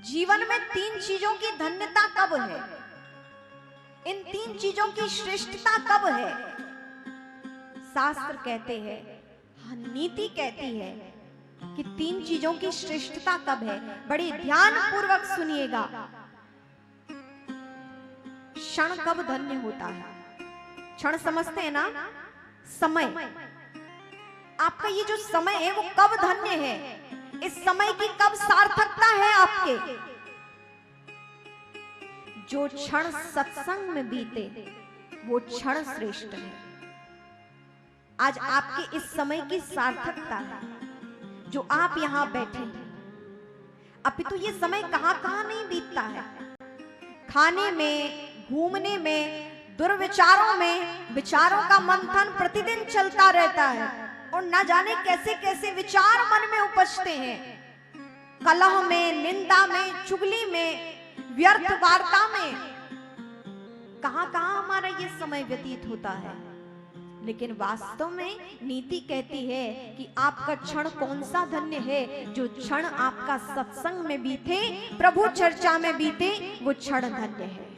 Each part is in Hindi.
जीवन में तीन चीजों की धन्यता कब है, इन तीन चीजों की श्रेष्ठता कब है? शास्त्र कहते हैं, हाँ, नीति कहती है कि तीन चीजों की श्रेष्ठता कब है। बड़ी ध्यान पूर्वक सुनिएगा। क्षण कब धन्य होता है? क्षण समझते हैं ना? समय। आपका ये जो समय है वो कब धन्य है? इस समय की कब सार्थकता है आपके? जो क्षण सत्संग में बीते वो क्षण श्रेष्ठ है। आज आपके इस समय की सार्थकता है जो आप यहां बैठे हैं। अभी तो ये समय कहां कहां नहीं बीतता है। खाने में, घूमने में, दुर्विचारों में, विचारों का मंथन प्रतिदिन चलता रहता है और न जाने कैसे कैसे विचार मन में उपजते हैं। कलह में, निंदा में, चुगली में, व्यर्थ वार्ता में कहां कहां हमारा ये समय व्यतीत होता है। लेकिन वास्तव में नीति कहती है कि आपका क्षण कौन सा धन्य है? जो क्षण आपका सत्संग में बीते, प्रभु चर्चा में बीते, वो क्षण धन्य है।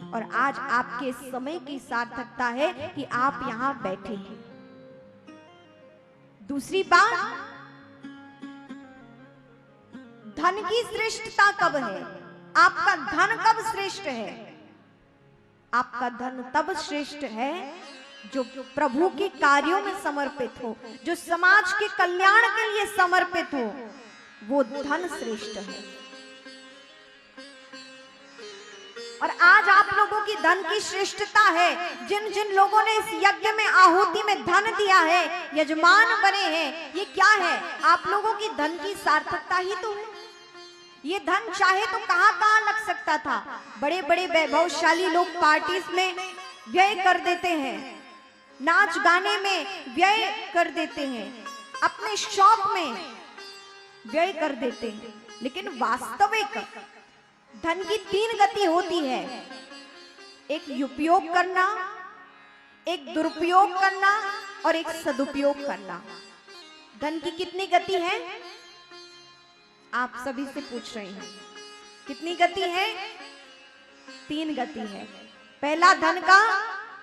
और आज आपके समय की सार्थकता है कि आप यहां बैठे हैं। दूसरी बात, धन की श्रेष्ठता कब है? आपका धन कब श्रेष्ठ है? आपका धन तब श्रेष्ठ है जो प्रभु के कार्यों में समर्पित हो, जो समाज के कल्याण के लिए समर्पित हो, वो धन श्रेष्ठ है। और आज आप लोगों की धन की श्रेष्ठता है। जिन जिन लोगों ने इस यज्ञ में आहुति में धन दिया है, यजमान बने हैं, ये क्या है? आप लोगों की धन की सार्थकता ही तो है। ये धन चाहे तो कहां कहां लग सकता था। बड़े बड़े वैभवशाली लोग पार्टीज में व्यय कर देते हैं, नाच गाने में व्यय कर देते हैं, अपने शौक में व्यय कर देते हैं। लेकिन वास्तविक धन की तीन गति होती है। एक उपयोग करना, एक दुरुपयोग करना और एक सदुपयोग करना। धन की कितनी गति है? आप सभी से पूछ रही हूं, कितनी गति है? तीन गति है। पहला धन का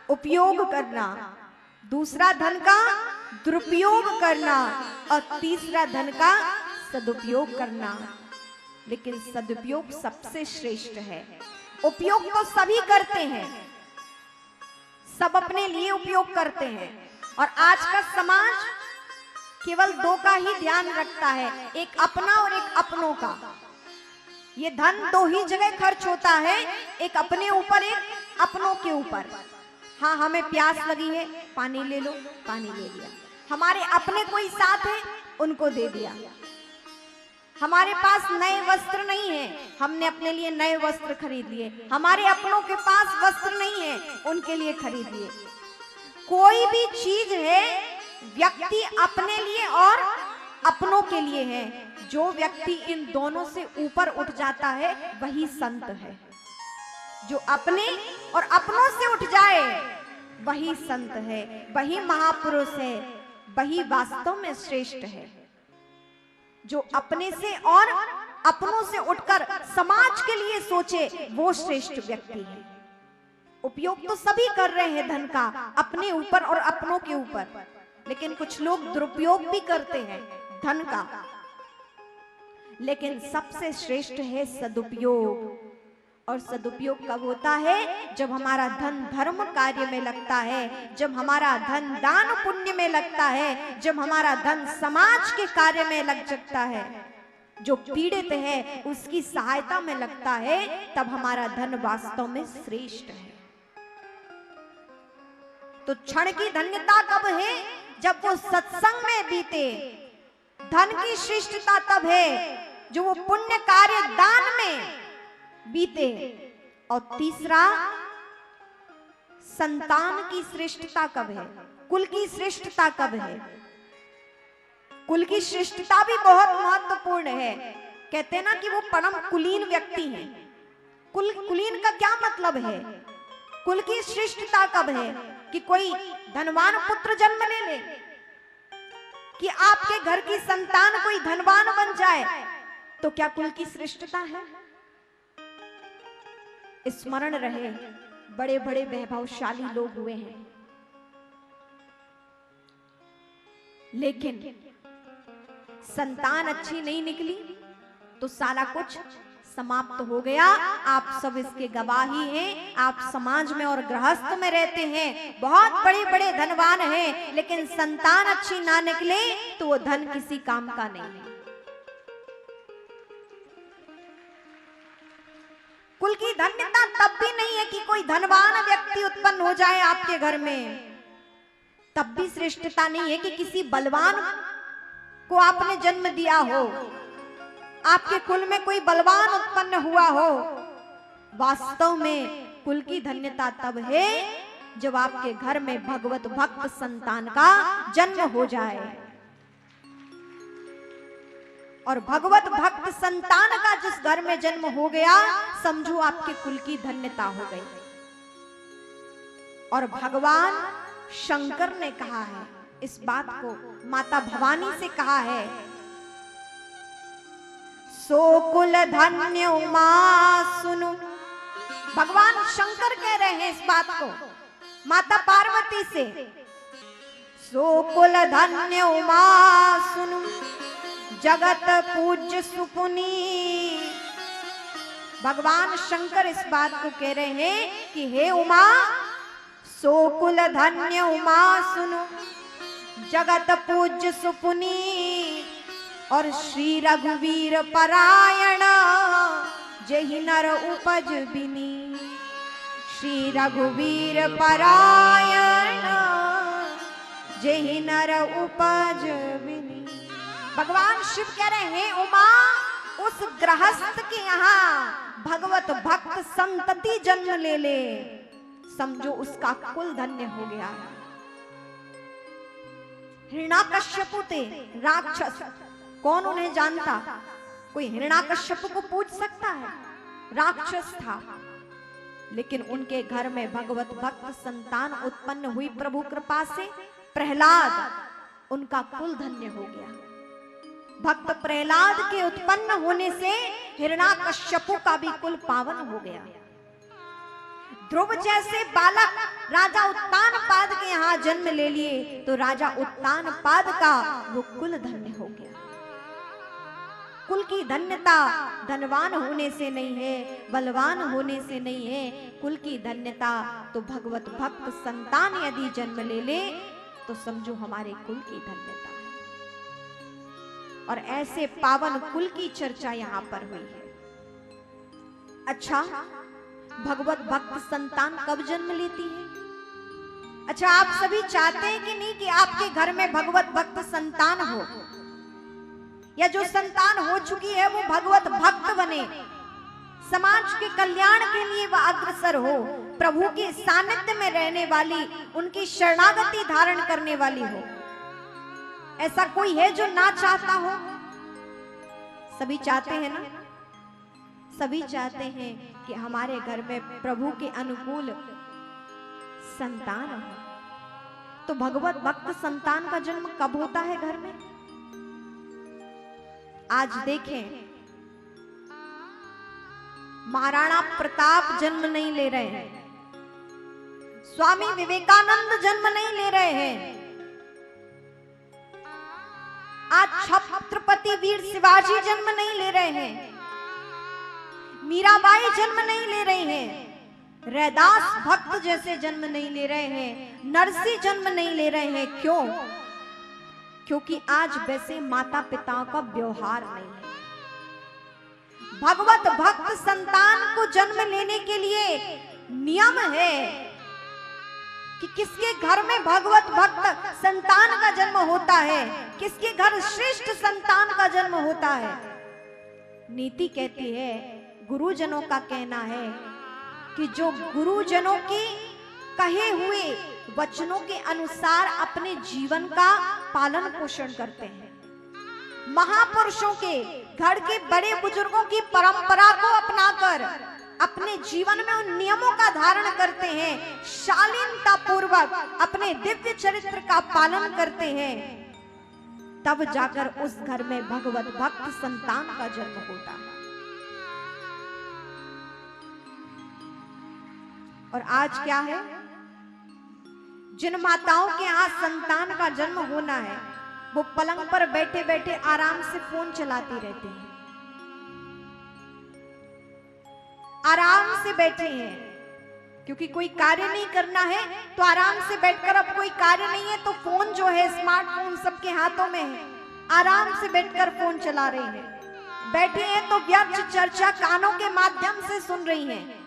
उपयोग करना, दूसरा धन का दुरुपयोग करना और तीसरा धन का सदुपयोग करना। लेकिन सदुपयोग सबसे श्रेष्ठ है। उपयोग तो सभी करते हैं, सब अपने लिए उपयोग करते हैं। और आज का समाज केवल दो का ही ध्यान रखता है, एक अपना और एक अपनों का। ये धन दो ही जगह खर्च होता है, एक अपने ऊपर, एक अपनों के ऊपर। हाँ, हमें प्यास लगी है, पानी ले लो, पानी ले लिया। हमारे अपने कोई साथ है, उनको दे दिया। हमारे पास नए वस्त्र नहीं है, हमने अपने लिए नए वस्त्र खरीद लिए। हमारे अपनों के पास वस्त्र नहीं है, उनके लिए खरीद लिए। कोई भी चीज है, व्यक्ति अपने लिए और अपनों के लिए है। जो व्यक्ति इन दोनों से ऊपर उठ जाता है वही संत है। जो अपने और अपनों से उठ जाए वही संत है, वही महापुरुष है, वही वास्तव में श्रेष्ठ है। जो अपने से और अपनों से उठकर समाज के लिए सोचे वो श्रेष्ठ व्यक्ति है। उपयोग तो सभी कर रहे हैं धन का, अपने ऊपर और अपनों के ऊपर। लेकिन कुछ लोग दुरुपयोग भी करते हैं धन का। लेकिन सबसे श्रेष्ठ है सदुपयोग। और सदुपयोग कब होता है? जब हमारा धन धर्म कार्य में लगता है, जब हमारा धन दान पुण्य में लगता है, जब हमारा धन समाज के कार्य में लग सकता है, जो पीड़ित है उसकी सहायता में लगता है, तब हमारा धन वास्तव में श्रेष्ठ है। तो क्षण की धन्यता कब है? जब वो सत्संग में बीते। धन की श्रेष्ठता तब है जो वो पुण्य कार्य दान में बीते। और तीसरा, संतान की श्रेष्ठता कब है? कुल की श्रेष्ठता कब है? कुल की श्रेष्ठता भी बहुत महत्वपूर्ण है। कहते हैं ना कि वो परम कुलीन व्यक्ति हैं। कुलीन का क्या मतलब है? कुल की श्रेष्ठता कब है? कि कोई धनवान पुत्र जन्म ले ले, कि आपके घर की संतान कोई धनवान बन जाए, तो क्या कुल की श्रेष्ठता है? स्मरण रहे, बड़े बड़े वैभवशाली लोग हुए हैं, लेकिन संतान अच्छी नहीं निकली तो सारा कुछ समाप्त हो गया। आप सब इसके गवाही हैं। आप समाज में और गृहस्थ में रहते हैं, बहुत बड़े बड़े धनवान हैं, लेकिन संतान अच्छी ना निकले तो वो धन किसी काम का नहीं है। कुल की धन्यता तब भी नहीं है कि कोई धनवान व्यक्ति उत्पन्न हो जाए आपके घर में, तब भी श्रेष्ठता नहीं है कि किसी बलवान को आपने जन्म दिया हो, आपके कुल में कोई बलवान उत्पन्न हुआ हो। वास्तव में कुल की धन्यता तब है जब आपके घर में भगवत भक्त संतान का जन्म हो जाए, और भगवत भक्त संतान का जिस घर में जन्म हो गया, समझो आपके कुल की धन्यता हो गई। और भगवान शंकर ने कहा है इस बात को, माता भवानी से कहा है, सो कुल धन्य उमा सुनु। भगवान शंकर कह रहे हैं इस बात को माता पार्वती से, सो कुल धन्य उमा सुनु, जगत पूज्य सुपुनी। भगवान शंकर इस बात को कह रहे हैं कि हे उमा, सो कुल धन्य उमा सुनु, जगत पूज्य सुपुनी, और श्री रघुवीर परायण जहि नर उपज बिनी। श्री रघुवीर परायण जहि नर उपज बिनी। भगवान शिव कह रहे हैं उमा, उस गृहस्थ के यहाँ भगवत भक्त संतति जन्म ले ले, समझो उसका कुल धन्य हो गया है। हिरण्याकश्यप थे राक्षस, कौन उन्हें जानता? कोई हिरण्याकश्यप को पूछ सकता है? राक्षस था, लेकिन उनके घर में भगवत भक्त संतान उत्पन्न हुई प्रभु कृपा से। प्रहलाद, उनका कुल धन्य हो गया। भक्त प्रहलाद के उत्पन्न होने से हिरण्याकश्यप का भी कुल पावन हो गया। ध्रुव जैसे बालक राजा उत्तानपाद के यहाँ जन्म ले लिए तो राजा उत्तानपाद का वो कुल धन्य हो गया। कुल की धन्यता धनवान होने से नहीं है, बलवान होने से नहीं है। कुल की धन्यता तो भगवत भक्त संतान यदि जन्म ले ले तो समझो हमारे कुल की धन्यता है। और ऐसे पावन कुल की चर्चा यहाँ पर हुई है। अच्छा, भगवत भक्त संतान कब जन्म लेती है? अच्छा, आप सभी चाहते हैं कि नहीं कि आपके घर में भगवत भक्त संतान हो, या जो संतान हो चुकी है वो भगवत भक्त बने, समाज के कल्याण के लिए वह अग्रसर हो, प्रभु के सानिध्य में रहने वाली, उनकी शरणागति धारण करने वाली हो। ऐसा कोई है जो ना चाहता हो? सभी चाहते हैं ना? सभी चाहते हैं कि हमारे घर में प्रभु के अनुकूल संतान हो। तो भगवत भक्त संतान का जन्म कब होता है घर में? आज देखें, महाराणा प्रताप जन्म नहीं ले रहे हैं, स्वामी विवेकानंद जन्म नहीं ले रहे हैं, आज छत्रपति वीर शिवाजी जन्म नहीं ले रहे हैं, मीराबाई जन्म नहीं ले रहे हैं, रैदास भक्त जैसे जन्म नहीं ले रहे हैं, नरसी जन्म नहीं ले रहे हैं। क्यों? क्योंकि आज वैसे माता पिताओं का व्यवहार नहीं है। भगवत भक्त संतान को जन्म लेने के लिए नियम है कि किसके घर में भगवत भक्त संतान का जन्म होता है, किसके घर श्रेष्ठ संतान का जन्म होता है। नीति कहती है, गुरुजनों का कहना है कि जो गुरुजनों के कहे हुए वचनों के अनुसार अपने जीवन का पालन पोषण करते हैं, महापुरुषों के घर के बड़े बुजुर्गों की परंपरा को अपनाकर अपने जीवन में उन नियमों का धारण करते हैं, शालीनता पूर्वक अपने दिव्य चरित्र का पालन करते हैं, तब जाकर उस घर में भगवत भक्त संतान का जन्म होता है। और आज क्या है, जिन माताओं के यहाँ संतान का जन्म होना है वो पलंग पर बैठे बैठे आराम से फोन चलाती रहते हैं, आराम से बैठे हैं, क्योंकि कोई कार्य नहीं करना है तो आराम से बैठकर, अब कोई कार्य नहीं है तो फोन जो है, स्मार्टफोन सबके हाथों में है, आराम से बैठकर फोन चला रही हैं, बैठे हैं तो व्यर्थ चर्चा कानों के माध्यम से सुन रही हैं।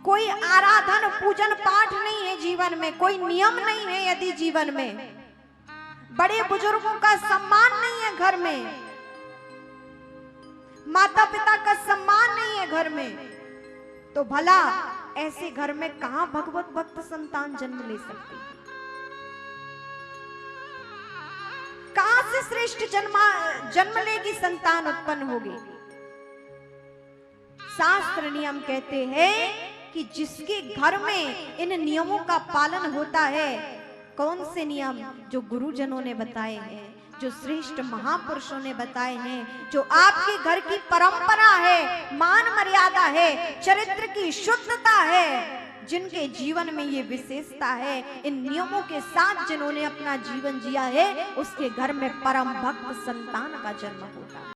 कोई आराधन पूजन पाठ नहीं है जीवन में, कोई नियम नहीं है यदि जीवन में, बड़े बुजुर्गों का सम्मान नहीं है घर में, माता पिता का सम्मान नहीं है घर में, तो भला ऐसे घर में कहां भगवत भक्त संतान जन्म ले सकती है? कहां से श्रेष्ठ जन्म लेगी, संतान उत्पन्न होगी? शास्त्र नियम कहते हैं कि जिसके घर में इन नियमों का पालन होता है, कौन से नियम? जो गुरुजनों ने बताए हैं, जो श्रेष्ठ महापुरुषों ने बताए हैं, जो आपके घर की परंपरा है, मान मर्यादा है, चरित्र की शुद्धता है, जिनके जीवन में ये विशेषता है, इन नियमों के साथ जिन्होंने अपना जीवन जिया है, उसके घर में परम भक्त संतान का जन्म होता है।